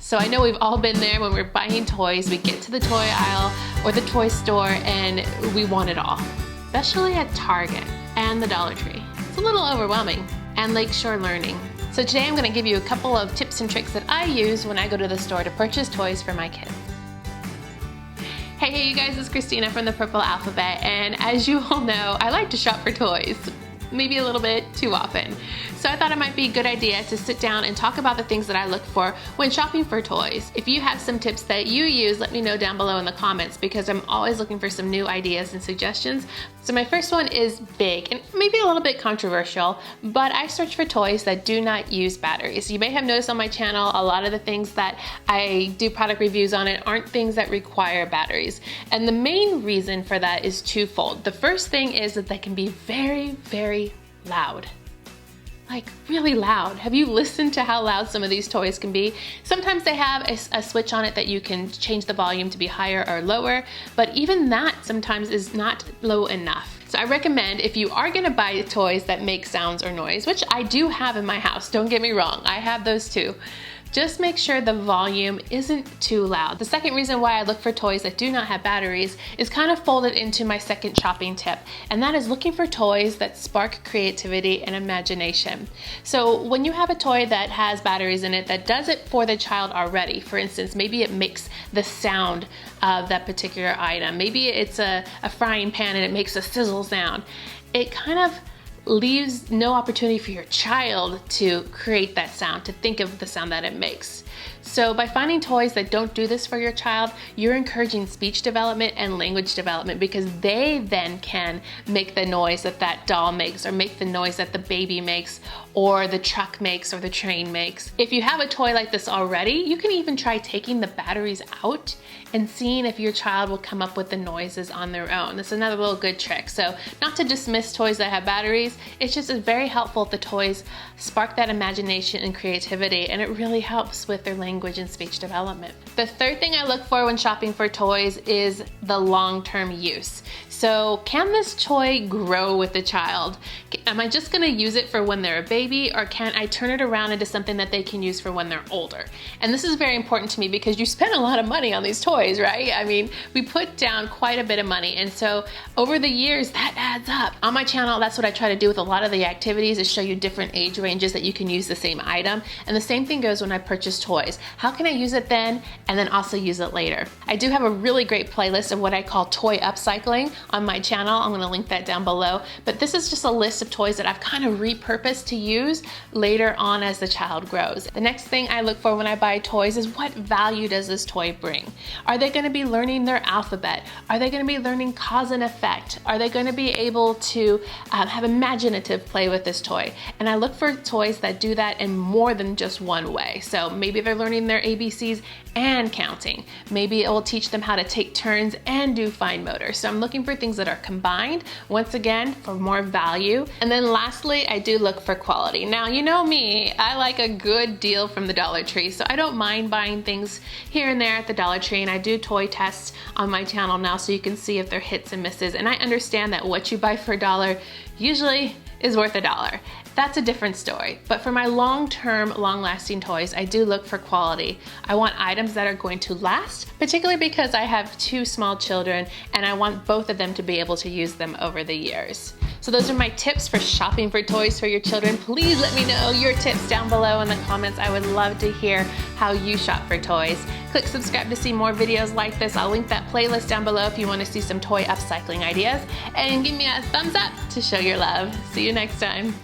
So I know we've all been there when we're buying toys. We get to the toy aisle or the toy store and we want it all, especially at Target and the Dollar Tree. It's a little overwhelming. And Lakeshore Learning. So today I'm going to give you a couple of tips and tricks that I use when I go to the store to purchase toys for my kids. Hey you guys, it's Christina from the Purple Alphabet, and as you all know, I like to shop for toys. Maybe a little bit too often. So I thought it might be a good idea to sit down and talk about the things that I look for when shopping for toys. If you have some tips that you use, let me know down below in the comments because I'm always looking for some new ideas and suggestions. So my first one is big and maybe a little bit controversial, but I search for toys that do not use batteries. You may have noticed on my channel a lot of the things that I do product reviews on it aren't things that require batteries. And the main reason for that is twofold. The first thing is that they can be very, very loud. Like really loud. Have you listened to how loud some of these toys can be? Sometimes they have a switch on it that you can change the volume to be higher or lower, but even that sometimes is not low enough. So I recommend if you are gonna buy toys that make sounds or noise, which I do have in my house, don't get me wrong, I have those too. Just make sure the volume isn't too loud. The second reason why I look for toys that do not have batteries is kind of folded into my second shopping tip, and that is looking for toys that spark creativity and imagination. So when you have a toy that has batteries in it that does it for the child already, for instance, maybe it makes the sound of that particular item. Maybe it's a frying pan and it makes a sizzle sound. It kind of leaves no opportunity for your child to create that sound, to think of the sound that it makes. So by finding toys that don't do this for your child, you're encouraging speech development and language development because they then can make the noise that that doll makes or make the noise that the baby makes or the truck makes or the train makes. If you have a toy like this already, you can even try taking the batteries out and seeing if your child will come up with the noises on their own. That's another little good trick. So not to dismiss toys that have batteries, it's just very helpful if the toys spark that imagination and creativity, and it really helps with their language and speech development. The third thing I look for when shopping for toys is the long-term use. So can this toy grow with the child? Am I just gonna use it for when they're a baby, or can I turn it around into something that they can use for when they're older? And this is very important to me because you spend a lot of money on these toys, right? I mean, we put down quite a bit of money, and so over the years that adds up. On my channel, that's what I try to do with a lot of the activities, is show you different age ranges that you can use the same item. And the same thing goes when I purchase toys. How can I use it then and then also use it later? I do have a really great playlist of what I call toy upcycling on my channel. I'm gonna link that down below. But this is just a list of toys that I've kind of repurposed to use later on as the child grows. The next thing I look for when I buy toys is what value does this toy bring? Are they gonna be learning their alphabet? Are they gonna be learning cause and effect? Are they gonna be able to have imaginative play with this toy? And I look for toys that do that in more than just one way. So maybe they're learning their ABCs and counting. Maybe it will teach them how to take turns and do fine motor. So I'm looking for things that are combined, once again, for more value. And then lastly, I do look for quality. Now, you know me, I like a good deal from the Dollar Tree, so I don't mind buying things here and there at the Dollar Tree, and I do toy tests on my channel now so you can see if they're hits and misses. And I understand that what you buy for $1 usually is worth $1. That's a different story. But for my long-term, long-lasting toys, I do look for quality. I want items that are going to last, particularly because I have 2 small children and I want both of them to be able to use them over the years. So those are my tips for shopping for toys for your children. Please let me know your tips down below in the comments. I would love to hear how you shop for toys. Click subscribe to see more videos like this. I'll link that playlist down below if you want to see some toy upcycling ideas. And give me a thumbs up to show your love. See you next time.